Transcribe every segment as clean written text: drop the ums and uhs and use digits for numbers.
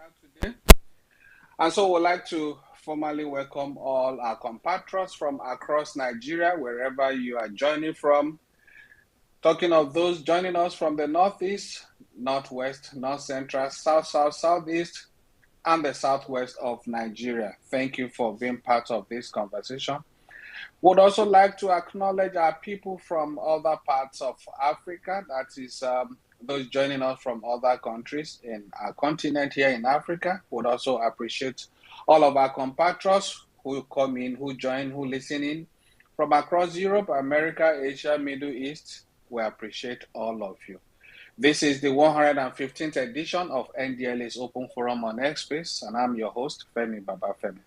have today. And so we'd like to formally welcome all our compatriots from across Nigeria, wherever you are joining from. Talking of those joining us from the Northeast, Northwest, North Central, Southeast, and the Southwest of Nigeria. Thank you for being part of this conversation. Would also like to acknowledge our people from other parts of Africa, that is, those joining us from other countries in our continent here in Africa. Would also appreciate all of our compatriots who come in, who join, who listen in from across Europe, America, Asia, Middle East. We appreciate all of you. This is the 115th edition of NDLA's Open Forum on X Space, and I'm your host, Femi Babafemi.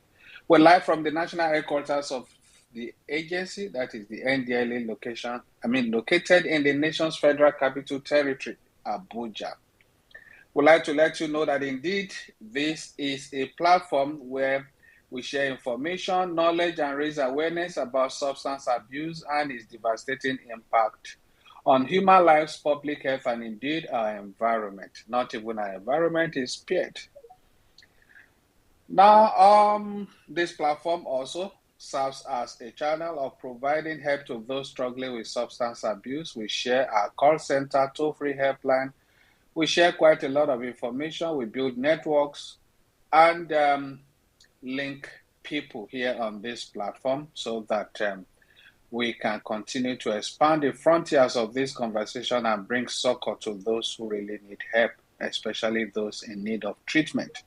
We're live from the national headquarters of the agency, that is the NDLA located in the nation's federal capital territory, Abuja. We'd like to let you know that indeed this is a platform where we share information, knowledge, and raise awareness about substance abuse and its devastating impact on human lives, public health, and indeed our environment. Not even our environment is spared. Now, this platform also serves as a channel of providing help to those struggling with substance abuse. We share our call center, toll-free helpline. We share quite a lot of information. We build networks and link people here on this platform so that we can continue to expand the frontiers of this conversation and bring succor to those who really need help, especially those in need of treatment,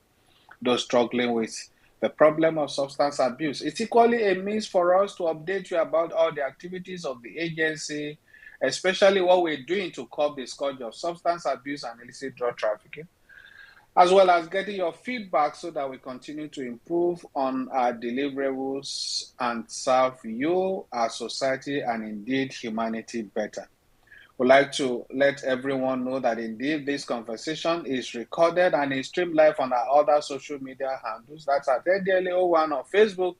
those struggling with the problem of substance abuse. It's equally a means for us to update you about all the activities of the agency, especially what we're doing to curb the scourge of substance abuse and illicit drug trafficking, as well as getting your feedback so that we continue to improve on our deliverables and serve you, our society, and indeed humanity better. We'd like to let everyone know that indeed this conversation is recorded and is streamed live on our other social media handles. That's at NDLA01 on Facebook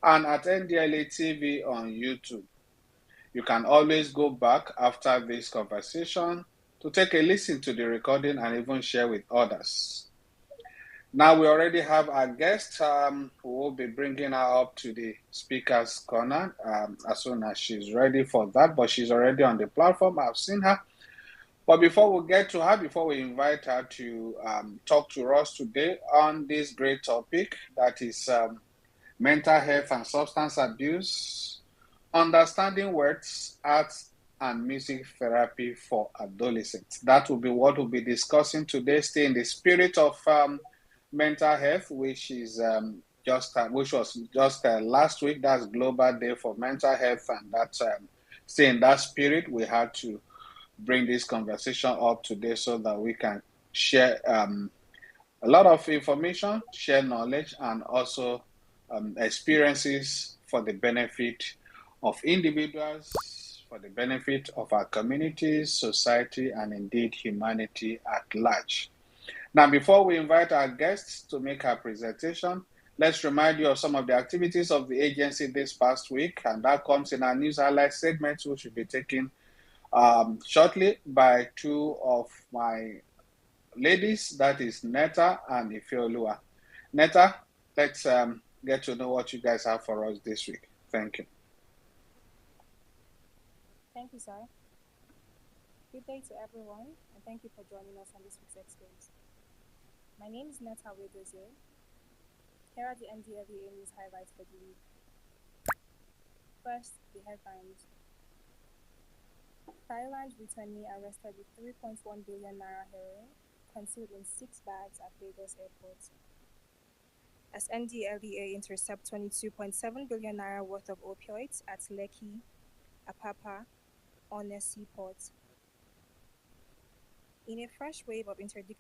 and at NDLA TV on YouTube. You can always go back after this conversation to take a listen to the recording and even share with others. Now we already have our guest who will be bringing her up to the speaker's corner as soon as she's ready for that, but she's already on the platform. I've seen her. But before we get to her, before we invite her to talk to us today on this great topic, that is mental health and substance abuse, understanding words, arts, and music therapy for adolescents. That will be what we'll be discussing today. Stay in the spirit of mental health, which is which was just last week. That's Global Day for Mental Health, and that's stay in that spirit. We had to bring this conversation up today so that we can share a lot of information, share knowledge, and also experiences for the benefit of individuals, for the benefit of our communities, society, and indeed humanity at large. Now, before we invite our guests to make her presentation, let's remind you of some of the activities of the agency this past week, and that comes in our news highlight segment, which will be taken shortly by two of my ladies, that is Netta and Ifeoluwa. Netta, let's get to know what you guys have for us this week. Thank you. Thank you, sir. Good day to everyone, and thank you for joining us on this week's X-Games. My name is Netta Wedozie. Here are the NDLEA news highlights for the week. First, the headlines. Thailand returnee arrested with 3.1 billion naira heroin concealed in 6 bags at Lagos airport. As NDLEA intercept 22.7 billion naira worth of opioids at Lekki, Apapa, Onne Seaport. In a fresh wave of interdict.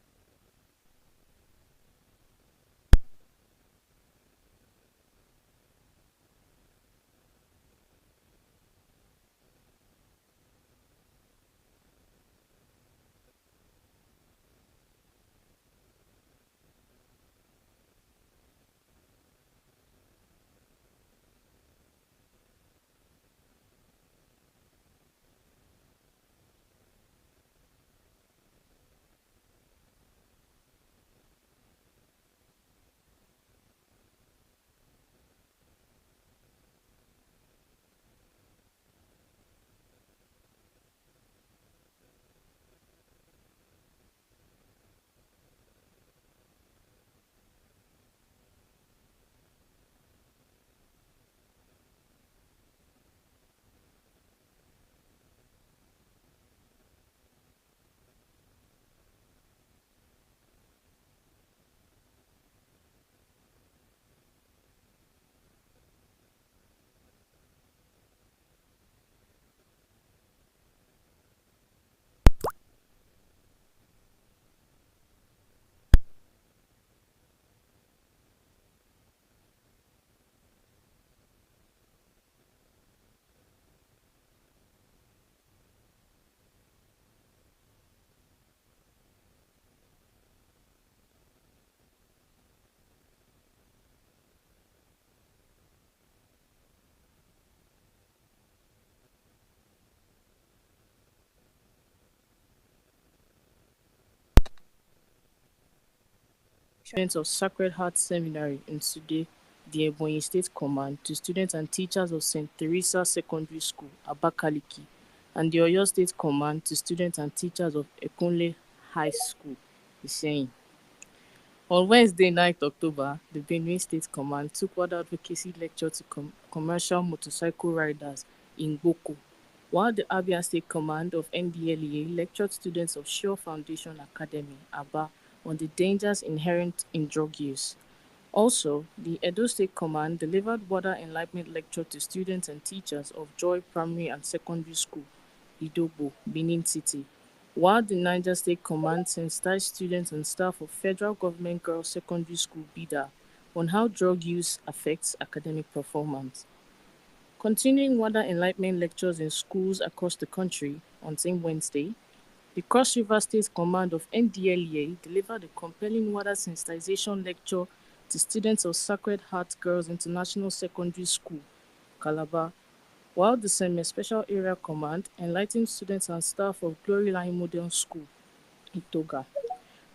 students of Sacred Heart Seminary in Sude, the Ebonyi State Command, to students and teachers of St. Teresa Secondary School, Abakaliki, and the Oyo State Command to students and teachers of Ekunle High School, Iseyin. On Wednesday, 9th October, the Benue State Command took water advocacy lecture to commercial motorcycle riders in Boko, while the Abia State Command of NDLEA lectured students of Shore Foundation Academy, Aba, on the dangers inherent in drug use. Also, the Edo State Command delivered water enlightenment lecture to students and teachers of Joy Primary and Secondary School, Idogbo, Benin City, while the Niger State Command sensitized students and staff of Federal Government Girls Secondary School, Bida, on how drug use affects academic performance. Continuing water enlightenment lectures in schools across the country on same Wednesday, the Cross River State Command of NDLEA delivered a compelling water sensitization lecture to students of Sacred Heart Girls International Secondary School, Calabar, while the Seme Special Area Command enlightened students and staff of Glory Line Model School, Itoga,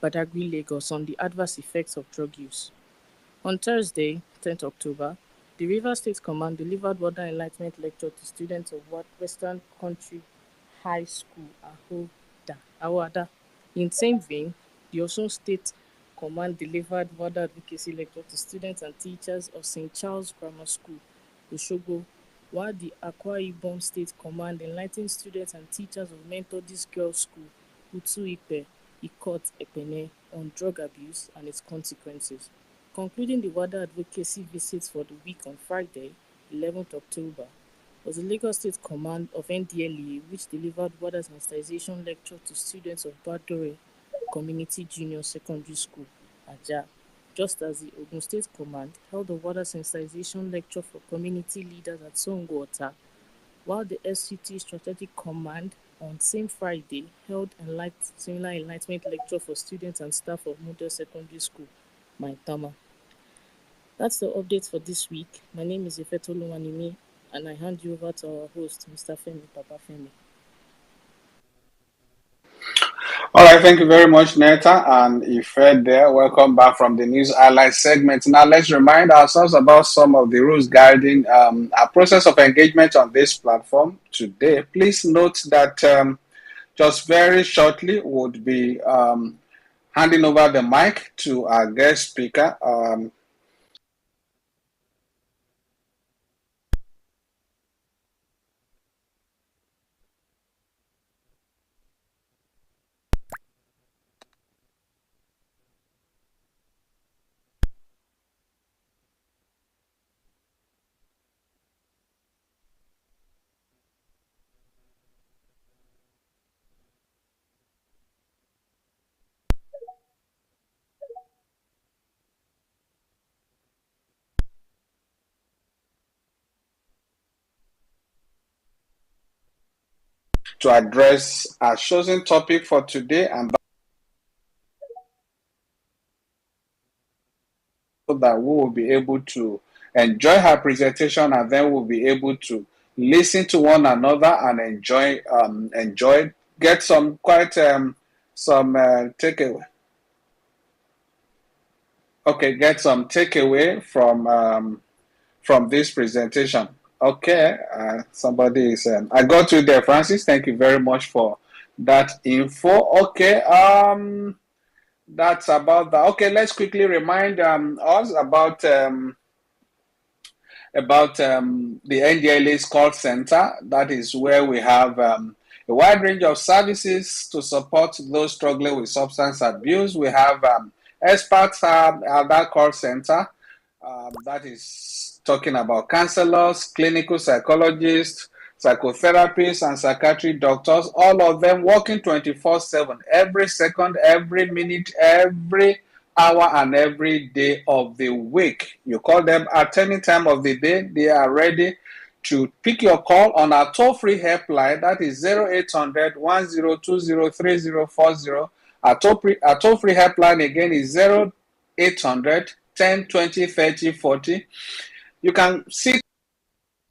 Badagry, Lagos, on the adverse effects of drug use. On Thursday, 10th October, the Rivers State Command delivered water enlightenment lecture to students of Western Country High School, Awada. In same vein, the Osun State Command delivered water advocacy lecture to students and teachers of St. Charles Grammar School, Osogbo, while the Akwa Ibom State Command enlightened students and teachers of Methodist Girls School, Utu Ipe, Ikot, Epene, on drug abuse and its consequences. Concluding the water advocacy visits for the week on Friday, 11th October, was the Lagos State Command of NDLEA, which delivered water sensitization lecture to students of Badore Community Junior Secondary School, Aja, just as the Ogun State Command held a water sensitization lecture for community leaders at Songwater, while the SCT Strategic Command on same Friday held similar enlightenment lecture for students and staff of Model Secondary School, Maitama. That's the update for this week. My name is Ifetolu Wanimi, and I hand you over to our host, Mr. Femi Papafemi. All right, thank you very much, Neta and Ife there. Welcome back from the news highlight segment. Now, let's remind ourselves about some of the rules guiding our process of engagement on this platform today. Please note that just very shortly would be handing over the mic to our guest speaker. To address our chosen topic for today, and that we will be able to enjoy her presentation, and then we'll be able to listen to one another and enjoy, get some quite some takeaway. Okay, get some takeaway from this presentation. Okay, somebody is. I got you there, Francis. Thank you very much for that info. Okay, that's about that. Okay, let's quickly remind us about the NDLA's call center. That is where we have a wide range of services to support those struggling with substance abuse. We have experts at that call center. That is talking about counselors, clinical psychologists, psychotherapists, and psychiatric doctors, all of them working 24/7, every second, every minute, every hour, and every day of the week. You call them at any time of the day, they are ready to pick your call on our toll-free helpline. That is 0800 1020 3040. Our toll-free helpline again is 0800 10 20 30 40. You can sit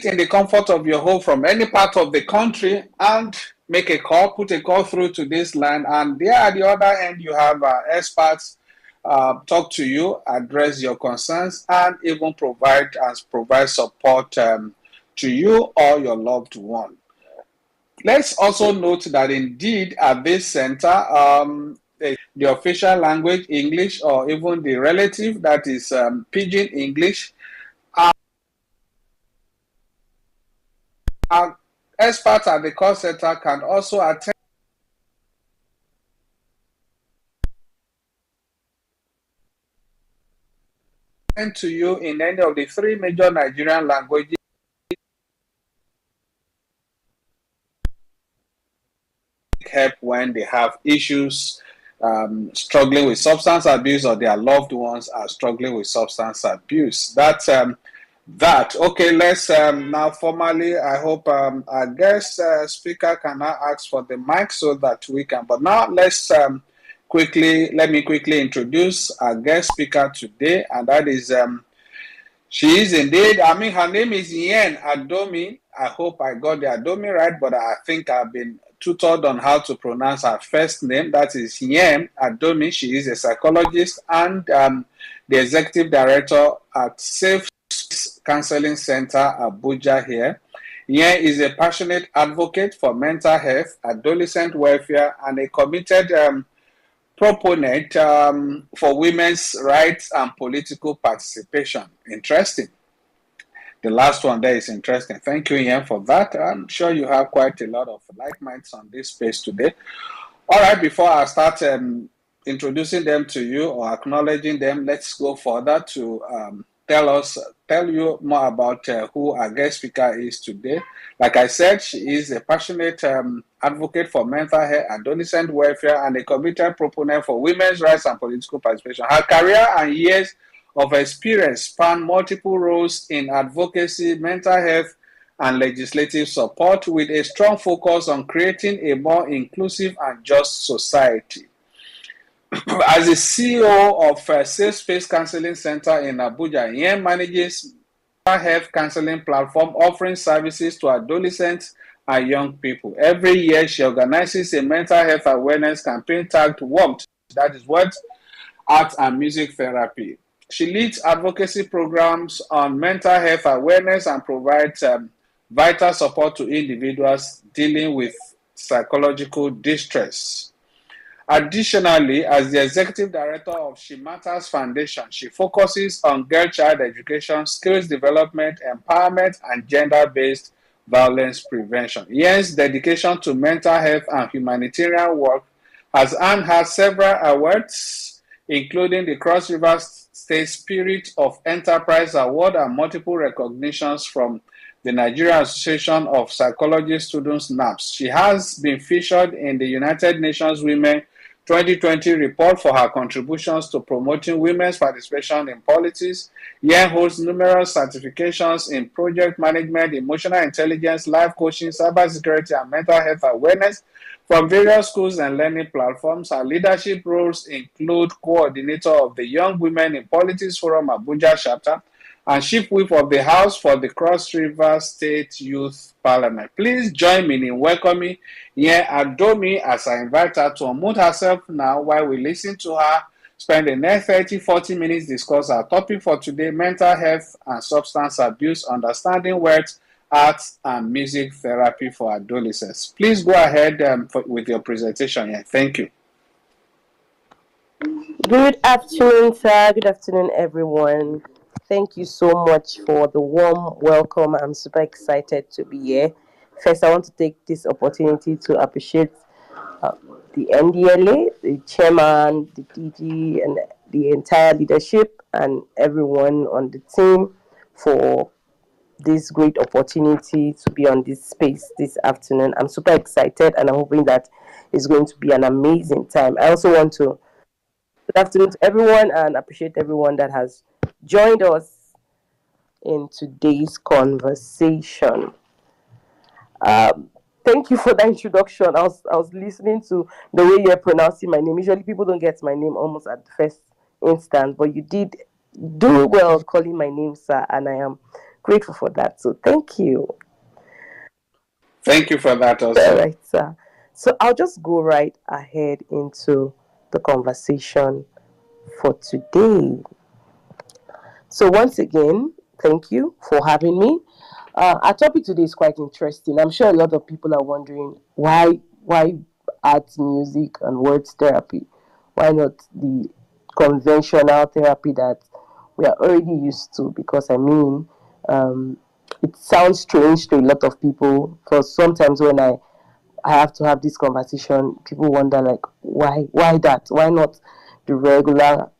in the comfort of your home from any part of the country and make a call, put a call through to this line. And there at the other end, you have experts talk to you, address your concerns, and even provide support to you or your loved one. Let's also note that indeed at this center, the official language English or even the relative that is Pidgin English. Our experts at the call center can also attend to you in any of the three major Nigerian languages. Help when they have issues struggling with substance abuse or their loved ones are struggling with substance abuse. That's that. Okay, let's now formally, I hope our guest speaker can now ask for the mic so that we can. But now let's let me quickly introduce our guest speaker today, and that is she is indeed, her name is Yen Adomi. I hope I got the Adomi right, but I think I've been tutored on how to pronounce her first name. That is Yen Adomi. She is a psychologist and the executive director at Safe Counseling Center, Abuja here. Yen is a passionate advocate for mental health, adolescent welfare, and a committed proponent for women's rights and political participation. Interesting. The last one there is interesting. Thank you, Ian, for that. I'm sure you have quite a lot of like minds on this space today. All right, before I start introducing them to you or acknowledging them, let's go further to tell you more about who our guest speaker is today. Like I said, she is a passionate advocate for mental health, adolescent welfare, and a committed proponent for women's rights and political participation. Her career and years of experience span multiple roles in advocacy, mental health, and legislative support, with a strong focus on creating a more inclusive and just society. As the CEO of Safe Space Counseling Center in Abuja, Yen manages a health counseling platform offering services to adolescents and young people. Every year, she organizes a mental health awareness campaign tagged WOMT, that is what Art and Music Therapy. She leads advocacy programs on mental health awareness and provides vital support to individuals dealing with psychological distress. Additionally, as the executive director of She Matters Foundation, she focuses on girl-child education, skills development, empowerment, and gender-based violence prevention. Yen's dedication to mental health and humanitarian work has earned her several awards, including the Cross River State Spirit of Enterprise Award and multiple recognitions from the Nigerian Association of Psychology Students, NAPS. She has been featured in the United Nations Women 2020 report for her contributions to promoting women's participation in politics. Yen holds numerous certifications in project management, emotional intelligence, life coaching, cybersecurity, and mental health awareness from various schools and learning platforms. Her leadership roles include coordinator of the Young Women in Politics Forum Abuja chapter and chief whip of the House for the Cross River State Youth Parliament. Please join me in welcoming Yen Adomi as I invite her to unmute herself now while we listen to her spend the next 30-40 minutes discuss our topic for today, mental health and substance abuse, understanding words, arts, and music therapy for adolescents. Please go ahead with your presentation. Yeah, thank you. Good afternoon, sir. Good afternoon, everyone. Thank you so much for the warm welcome. I'm super excited to be here. First, I want to take this opportunity to appreciate the NDLA, the chairman, the DG, and the entire leadership, and everyone on the team for this great opportunity to be on this space this afternoon. I'm super excited, and I'm hoping that it's going to be an amazing time. I also want to good afternoon to everyone and appreciate everyone that has joined us in today's conversation. Thank you for that introduction. I was listening to the way you're pronouncing my name. Usually people don't get my name almost at the first instance, but you did do well calling my name, sir, and I am grateful for that. So thank you. Thank you for that also. All right, sir. So I'll just go right ahead into the conversation for today. So, once again, thank you for having me. Our topic today is quite interesting. I'm sure a lot of people are wondering why art, music, and words therapy. Why not the conventional therapy that we are already used to? Because um, it sounds strange to a lot of people. Because sometimes when I have to have this conversation, people wonder like why that? Why not the regular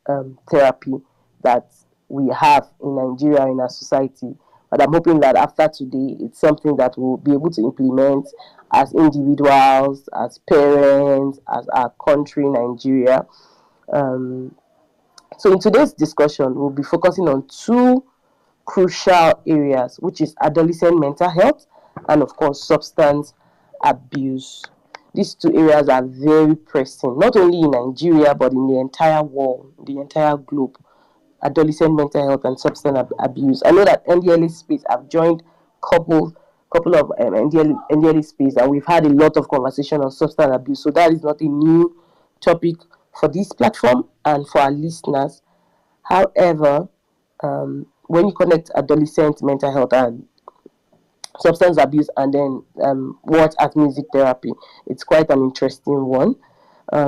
therapy that we have in Nigeria in our society? But I'm hoping that after today, it's something that we'll be able to implement as individuals, as parents, as our country, Nigeria. Um, so in today's discussion, we'll be focusing on two crucial areas, which is adolescent mental health and, of course, substance abuse. These two areas are very pressing, not only in Nigeria, but in the entire world, the entire globe. Adolescent mental health and substance abuse. I know that NDLA space, I've joined couple of NDLA space, and we've had a lot of conversation on substance abuse. So that is not a new topic for this platform and for our listeners. However, when you connect adolescent mental health and substance abuse and then what at music therapy, it's quite an interesting one.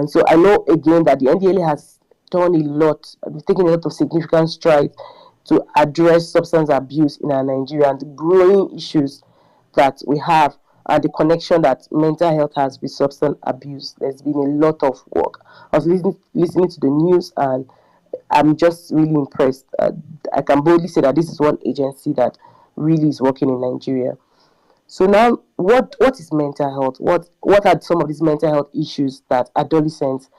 So I know again that the NDLA has done a lot, taken a lot of significant strides to address substance abuse in our Nigeria and the growing issues that we have and the connection that mental health has with substance abuse. There's been a lot of work. I was listening to the news and I'm just really impressed. I can boldly say that this is one agency that really is working in Nigeria. So now, what is mental health? What are some of these mental health issues that adolescents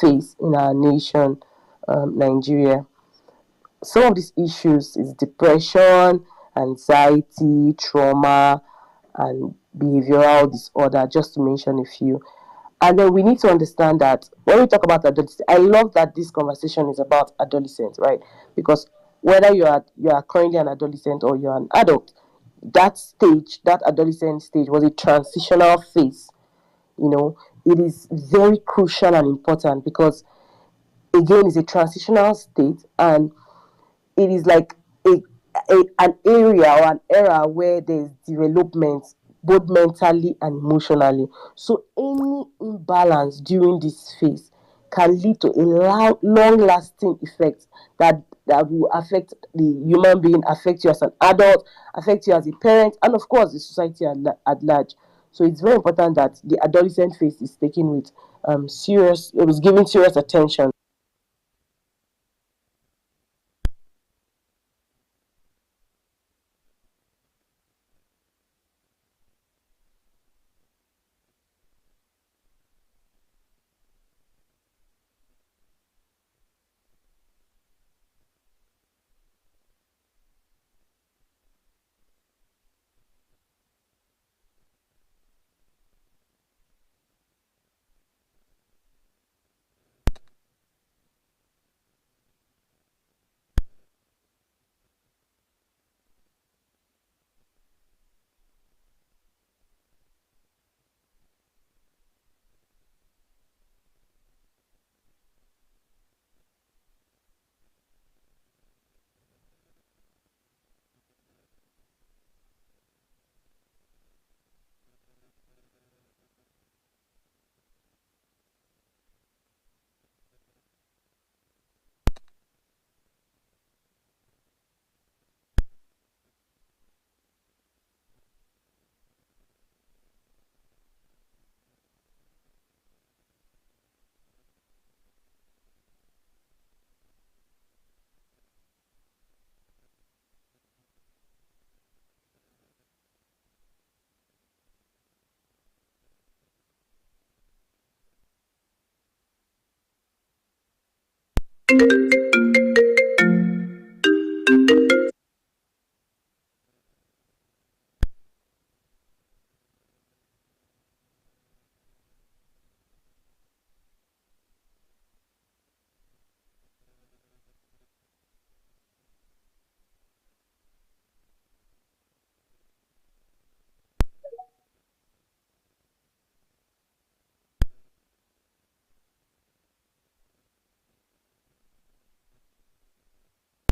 face in our nation, Nigeria? Some of these issues is depression, anxiety, trauma, and behavioral disorder, just to mention a few. And then we need to understand that when we talk about adolescents, I love that this conversation is about adolescents, right? Because whether you are currently an adolescent or you're an adult, that stage, that adolescent stage, was a transitional phase. You know, it is very crucial and important because again, it's a transitional state, and it is like an area or an era where there's development both mentally and emotionally. So any imbalance during this phase can lead to a long lasting effect that will affect the human being, affect you as an adult, affect you as a parent, and of course the society at large. So it's very important that the adolescent phase is taken with it was given serious attention.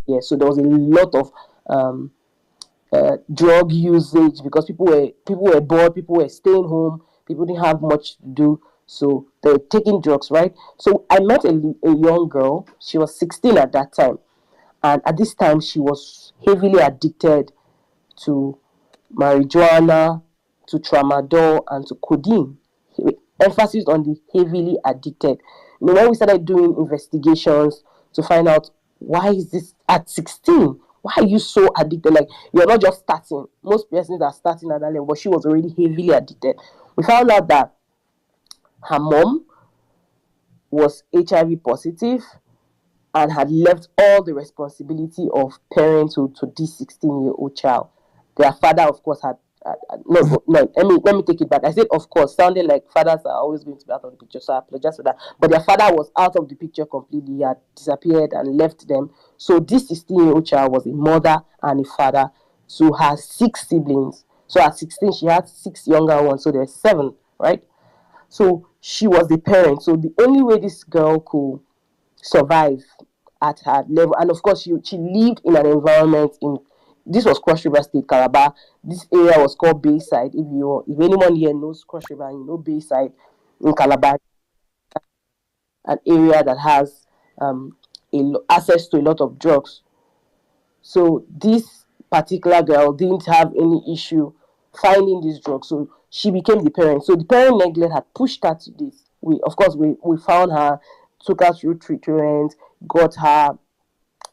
Yeah, so there was a lot of drug usage because people were bored, people were staying home, people didn't have much to do, so they were taking drugs, right? So I met a young girl. She was 16 at that time, and at this time she was heavily addicted to marijuana, to tramadol, and to codeine. Emphasis on the heavily addicted. When we started doing investigations to find out why is this at 16, why are you so addicted? Like, you're not just starting. Most persons are starting at that level, but she was already heavily addicted. We found out that her mom was HIV positive and had left all the responsibility of parenthood to this 16-year-old child. Their father, of course, no, no, let me take it back. I said, of course, sounding like fathers are always going to be out of the picture, so I apologize for that. But their father was out of the picture completely. He had disappeared and left them. So this 16-year-old child was a mother and a father to her 6 siblings. So at 16, she had 6 younger ones, so there's 7, right? So she was the parent. So the only way this girl could survive at her level, and of course she lived in an environment in, this was Cross River State, Calabar. This area was called Bayside. If anyone here knows Cross River, you know Bayside in Calabar, an area that has access to a lot of drugs. So this particular girl didn't have any issue finding these drugs, so she became the parent. So the parent neglect had pushed her to this. We found her, took her through treatment, got her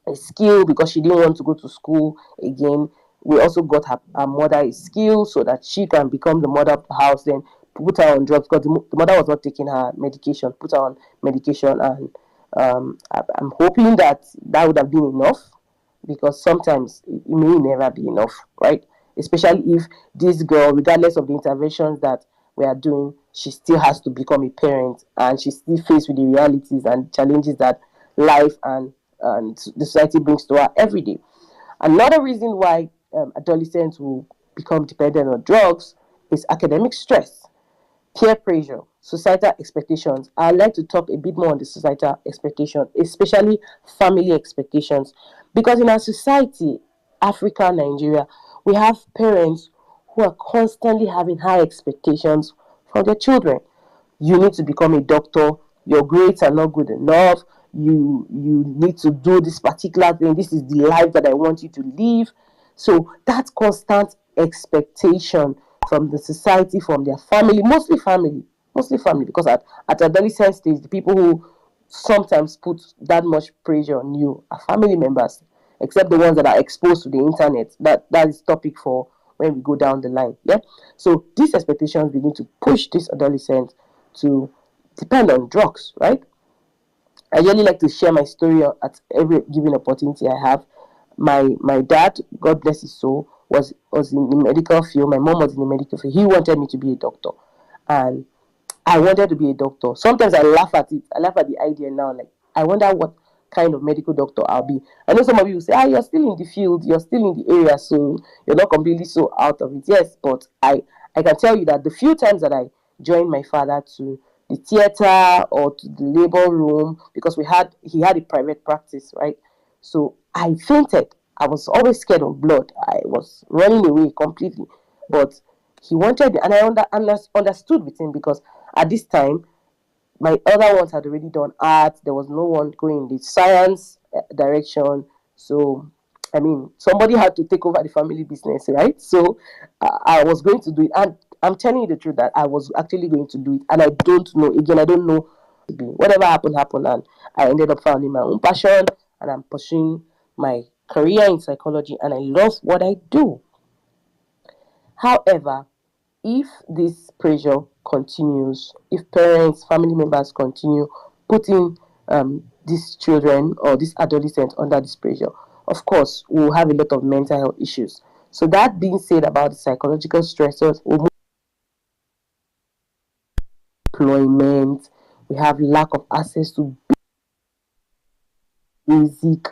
a skill because she didn't want to go to school again. We also got her mother a skill so that she can become the mother of the house, then put her on drugs because the mother was not taking her medication, put her on medication. And I'm hoping that that would have been enough, because sometimes it may never be enough, right? Especially if this girl, regardless of the interventions that we are doing, she still has to become a parent, and she's still faced with the realities and challenges that life and the society brings to her every day. Another reason why adolescents will become dependent on drugs is academic stress, peer pressure, societal expectations. I'd like to talk a bit more on the societal expectations, especially family expectations, because in our society, Africa, Nigeria, we have parents who are constantly having high expectations for their children. You need to become a doctor, your grades are not good enough, you need to do this particular thing, this is the life that I want you to live. So that constant expectation from the society, from their family, mostly family, because at adolescent stage, the people who sometimes put that much pressure on you are family members, except the ones that are exposed to the internet. That is topic for when we go down the line. Yeah. So these expectations begin to push this adolescent to depend on drugs, right? I really like to share my story at every given opportunity I have. My dad, God bless his soul, was in the medical field. My mom was in the medical field. He wanted me to be a doctor, and I wanted to be a doctor. Sometimes I laugh at it. I laugh at the idea now. Like, I wonder what kind of medical doctor I'll be. I know some of you will say, you're still in the field, you're still in the area, so you're not completely so out of it. Yes, but I can tell you that the few times that I joined my father to the theater or to the labor room, because he had a private practice, right? So I fainted. I was always scared of blood. I was running away completely. But he wanted, and I understood with him, because at this time my other ones had already done art. There was no one going in the science direction. So, I mean, somebody had to take over the family business, right? So, I was going to do it. And I'm telling you the truth that I was actually going to do it. And I don't know. Again, I don't know. Whatever happened, happened. And I ended up finding my own passion. And I'm pursuing my career in psychology. And I love what I do. However, if this pressure continues, if parents, family members continue putting these children or these adolescents under this pressure, of course, we'll have a lot of mental health issues. So, that being said about the psychological stressors, employment, we have lack of access to basic.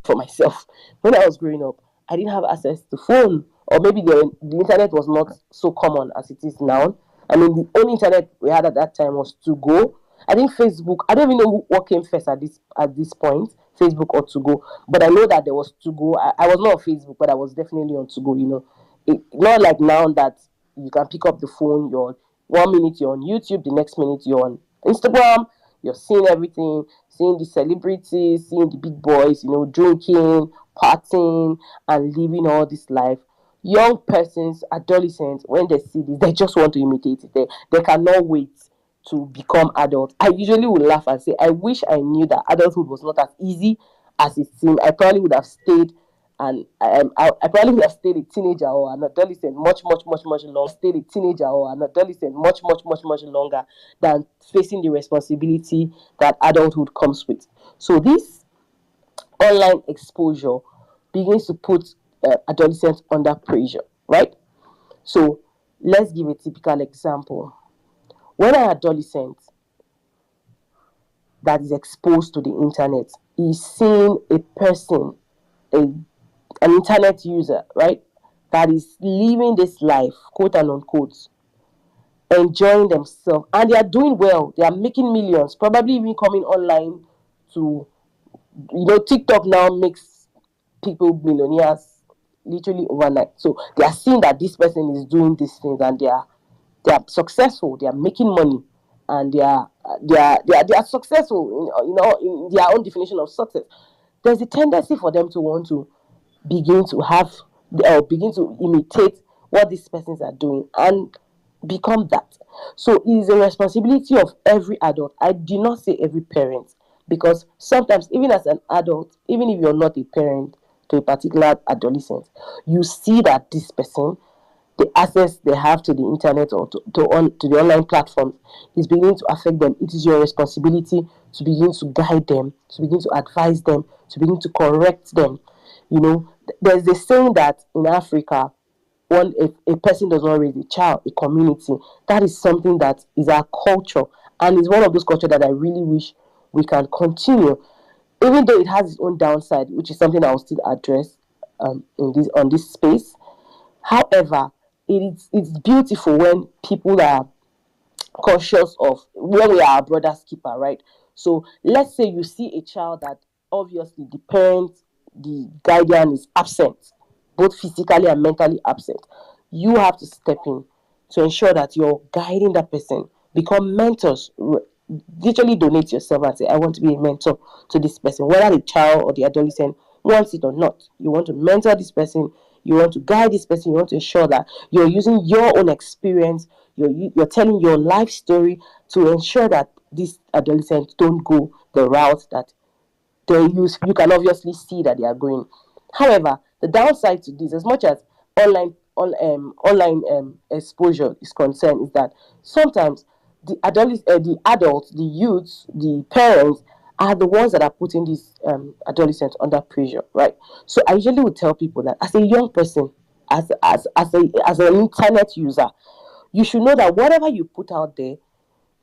For myself, when I was growing up, I didn't have access to phone, or maybe the internet was not so common as it is now. I mean, the only internet we had at that time was to go. I think Facebook. I don't even know what came first at this point, Facebook or To Go. But I know that there was To Go. I was not on Facebook, but I was definitely on To Go. Not like now that you can pick up the phone. You're 1 minute you're on YouTube, the next minute you're on Instagram. You're seeing everything, seeing the celebrities, seeing the big boys, drinking, partying, and living all this life. Young persons, adolescents, when they see this, they just want to imitate it. They cannot wait to become adults. I usually would laugh and say, I wish I knew that adulthood was not as easy as it seemed. I probably would have stayed and I probably would have stayed a teenager or an adolescent much longer. Stayed a teenager or an adolescent much longer than facing the responsibility that adulthood comes with. So this online exposure begins to put adolescents under pressure, right? So let's give a typical example. When an adolescent that is exposed to the internet is seeing a person, an internet user, right, that is living this life, quote and unquote, enjoying themselves, and they are doing well, they are making millions, probably even coming online to, TikTok now makes people millionaires literally overnight. So they are seeing that this person is doing these things and they are successful, they are making money, and they are successful in their own definition of success. There's a tendency for them to want to begin to have or begin to imitate what these persons are doing and become that. So it is a responsibility of every adult. I do not say every parent, because sometimes even as an adult, even if you're not a parent to a particular adolescent, you see that this person, the access they have to the internet or to the online platforms is beginning to affect them. It is your responsibility to begin to guide them, to begin to advise them, to begin to correct them. There's a saying that in Africa, if a person does not raise a child, a community, that is something that is our culture, and it's one of those cultures that I really wish we can continue, even though it has its own downside, which is something I will still address on this space. However, it's beautiful when people are conscious of when we are a brother's keeper, right? So let's say you see a child that obviously the parent, the guardian is absent, both physically and mentally absent. You have to step in to ensure that you're guiding that person. Become mentors. Literally donate yourself and say, I want to be a mentor to this person, whether the child or the adolescent wants it or not. You want to mentor this person, you want to guide this person, you want to ensure that you're using your own experience, you're telling your life story to ensure that these adolescents don't go the route that you can obviously see that they are going. However, the downside to this, as much as online exposure is concerned, is that sometimes the adults, the youths, the parents are the ones that are putting these adolescents under pressure, right? So I usually would tell people that as a young person, as an internet user, you should know that whatever you put out there,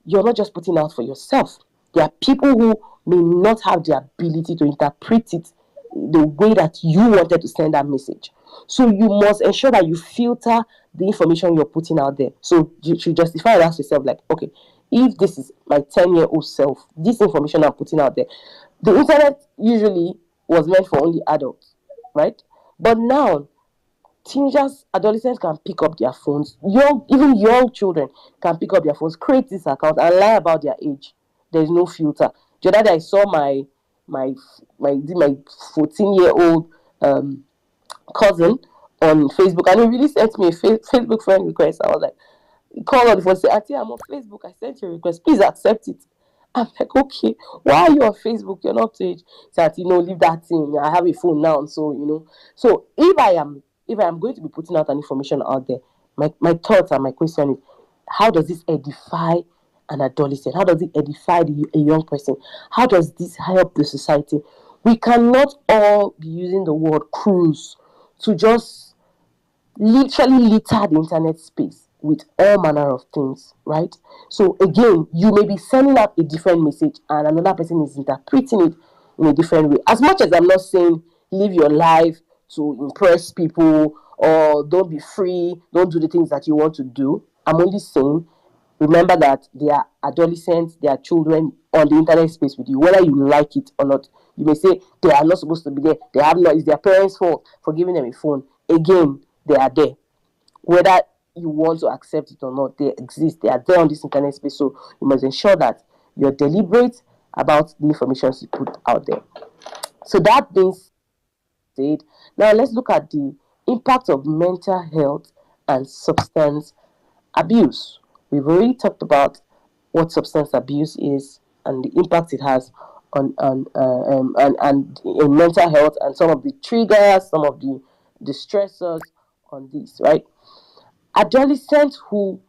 you're not just putting out for yourself. There are people who may not have the ability to interpret it the way that you wanted to send that message. So you must ensure that you filter the information you're putting out there. So you should justify and ask yourself, like, okay, if this is my 10-year-old self, this information I'm putting out there, the internet usually was meant for only adults, right? But now teenagers, adolescents can pick up their phones. Even young children can pick up their phones, create this account, and lie about their age. There is no filter. The other day, I saw my 14-year-old cousin on Facebook, and he really sent me a Facebook friend request. I was like, he called on the phone, say, Auntie, I'm on Facebook. I sent you a request. Please accept it. I'm like, okay, why are you on Facebook? You're not to age. So that, leave that thing. I have a phone now, so So if I am going to be putting out an information out there, my thoughts and my question is, how does this edify an adolescent? How does it edify a young person? How does this help the society? We cannot all be using the word cruise to just literally litter the internet space with all manner of things, right? So again, you may be sending out a different message and another person is interpreting it in a different way. As much as I'm not saying live your life to impress people or don't be free, don't do the things that you want to do, I'm only saying Remember that they are adolescents, they are children on the internet space with you, whether you like it or not. You may say they are not supposed to be there. They have not. It's their parents' fault for giving them a phone. Again, they are there. Whether you want to accept it or not, they exist. They are there on this internet space. So you must ensure that you're deliberate about the information you put out there. So that being said, now let's look at the impact of mental health and substance abuse. We've already talked about what substance abuse is and the impact it has on in mental health and some of the triggers, some of the stressors on this, right? Adolescents who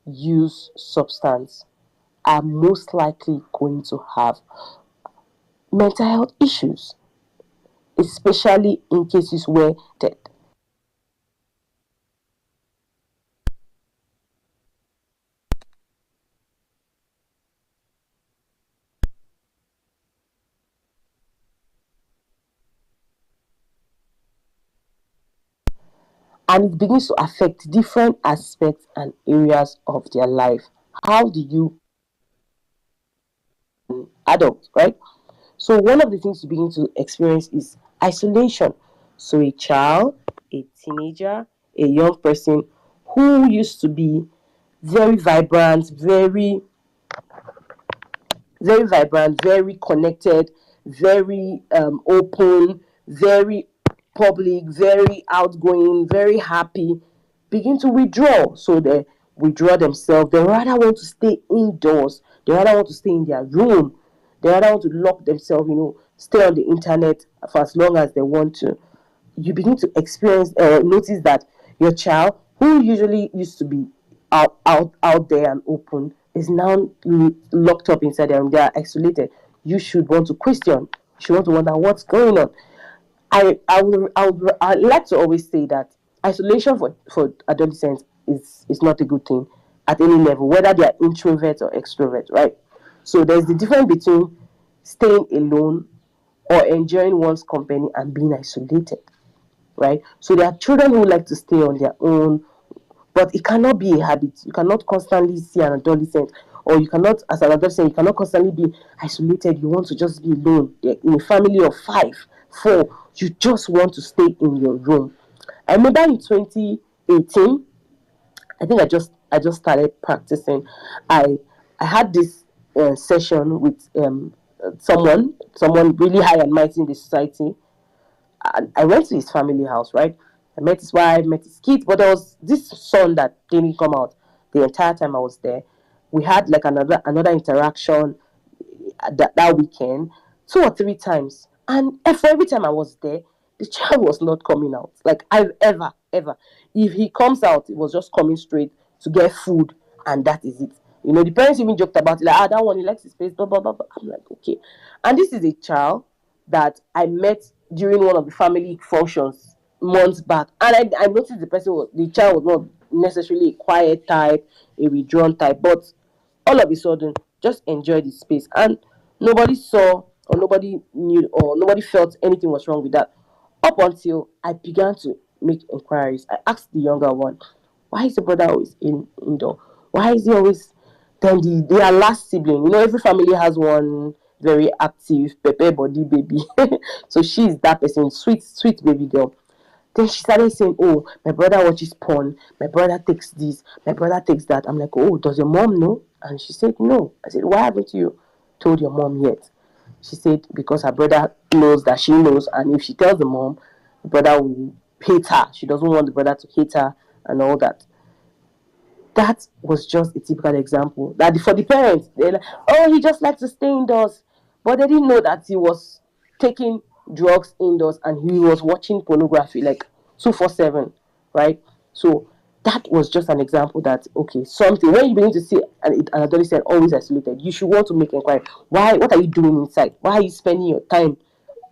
use substance are most likely going to have mental health issues, especially in cases where the and it begins to affect different aspects and areas of their life. How do you adult, right? So one of the things you begin to experience is isolation. So a child, a teenager, a young person who used to be very vibrant, very vibrant, very connected, very open, very public, very outgoing, very happy, begin to withdraw. So they withdraw themselves. They rather want to stay indoors. They rather want to stay in their room. They rather want to lock themselves, stay on the internet for as long as they want to. You begin to experience notice that your child, who usually used to be out there and open, is now locked up inside them. They are isolated. You should want to question. You should want to wonder what's going on. I like to always say that isolation for adolescents is not a good thing at any level, whether they are introverts or extroverts, right? So there's the difference between staying alone or enjoying one's company and being isolated, right? So there are children who like to stay on their own, but it cannot be a habit. You cannot constantly see an adolescent, or you cannot, as an adolescent, you cannot constantly be isolated. You want to just be alone in a family of five, four. You just want to stay in your room. I remember in 2018, I think I just started practicing. I had this session with someone really high and mighty in the society. I went to his family house, right? I met his wife, met his kids, but there was this son that didn't come out the entire time I was there. We had like another interaction that weekend, 2 or 3 times, and for every time I was there, the child was not coming out. Like I've ever, if he comes out, it was just coming straight to get food, and that is it. The parents even joked about it, like, that one, he likes his face, blah blah blah. I'm like, okay. And this is a child that I met during one of the family functions months back, and I noticed the child was not necessarily a quiet type, a withdrawn type, but all of a sudden just enjoyed the space, and nobody saw or nobody knew or nobody felt anything was wrong with that, up until I began to make inquiries. I asked the younger one, why is the brother always indoor? Why is he always then their last sibling? Every family has one very active pepe body baby. So she's that person, sweet baby girl. Then she started saying, oh, my brother watches porn, my brother takes this, my brother takes that. I'm like, oh, does your mom know? And she said, no. I said, why haven't you told your mom yet? She said, because her brother knows that she knows, and if she tells the mom, the brother will hate her. She doesn't want the brother to hate her and all that. That was just a typical example. That for the parents, they're like, oh, he just likes to stay indoors. But they didn't know that he was taking drugs indoors and he was watching pornography like 247, right? So that was just an example that, okay, something, when you begin to see an adolescent always isolated, you should want to make inquiry. Why? What are you doing inside? Why are you spending your time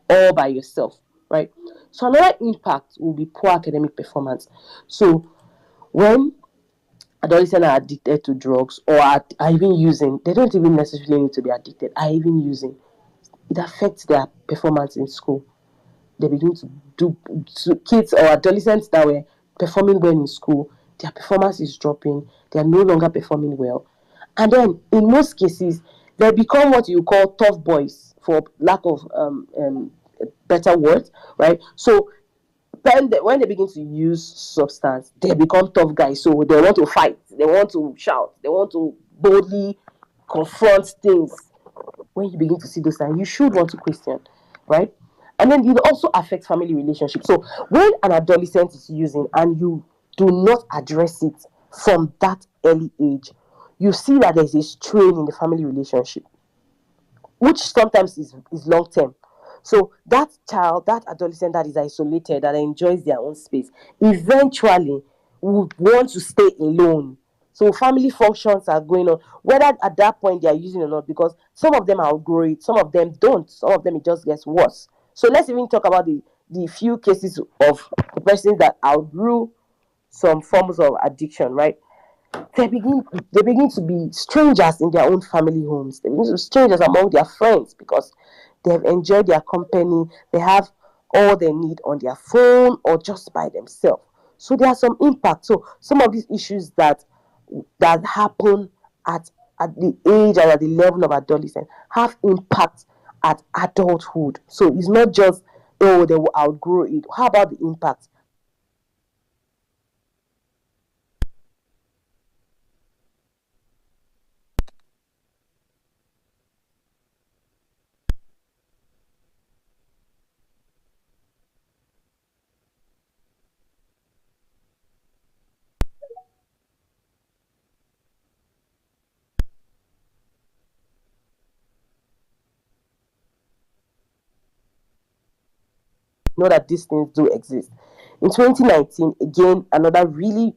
all by yourself, right? So another impact will be poor academic performance. So when adolescents are addicted to drugs or are even using, they don't even necessarily need to be addicted, are even using, it affects their performance in school. They begin to do, to kids or adolescents that were performing well in school, their performance is dropping, they are no longer performing well. And then in most cases, they become what you call tough boys, for lack of better words, right? So when they begin to use substance, they become tough guys. So they want to fight, they want to shout, they want to boldly confront things. When you begin to see those signs, you should want to question, right? And then it also affects family relationships. So when an adolescent is using and you do not address it from that early age, you see that there's a strain in the family relationship, which sometimes is long term. So that child, that adolescent that is isolated, that enjoys their own space, eventually would want to stay alone. So family functions are going on, whether at that point they are using or not, because some of them outgrow it, some of them don't, some of them it just gets worse. So let's even talk about the few cases of the persons that outgrew some forms of addiction, right? They begin to be strangers in their own family homes. They begin to be strangers among their friends because they have enjoyed their company. They have all they need on their phone or just by themselves. So there are some impacts. So some of these issues that happen at the age and at the level of adolescence have impact at adulthood. So it's not just, oh, they will outgrow it. How about the impact? Know that these things do exist. In 2019, again, another really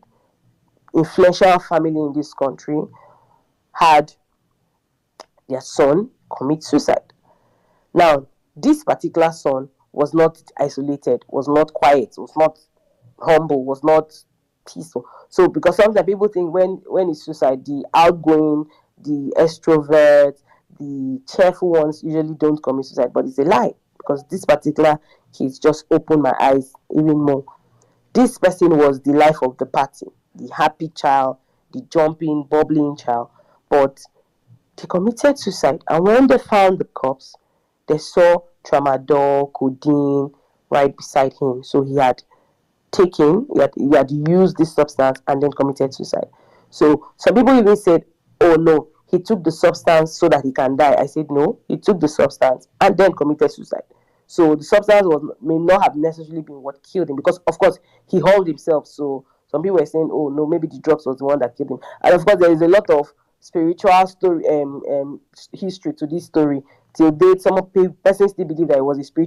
influential family in this country had their son commit suicide. Now, this particular son was not isolated, was not quiet, was not humble, was not peaceful. So, because sometimes people think when it's suicide, the outgoing, the extrovert, the cheerful ones usually don't commit suicide, but it's a lie because this particular case just opened my eyes even more. This person was the life of the party, the happy child, the jumping, bubbling child, but they committed suicide. And when they found the corpse, they saw tramadol, codeine right beside him. So he had used this substance and then committed suicide. So some people even said, oh no, he took the substance so that he can die. I said no, he took the substance and then committed suicide. So the substance may not have necessarily been what killed him, because of course he hung himself. So some people were saying, oh no, maybe the drugs was the one that killed him. And of course there is a lot of spiritual story history to this story. Till date, some of persons still believe that it was a spiritual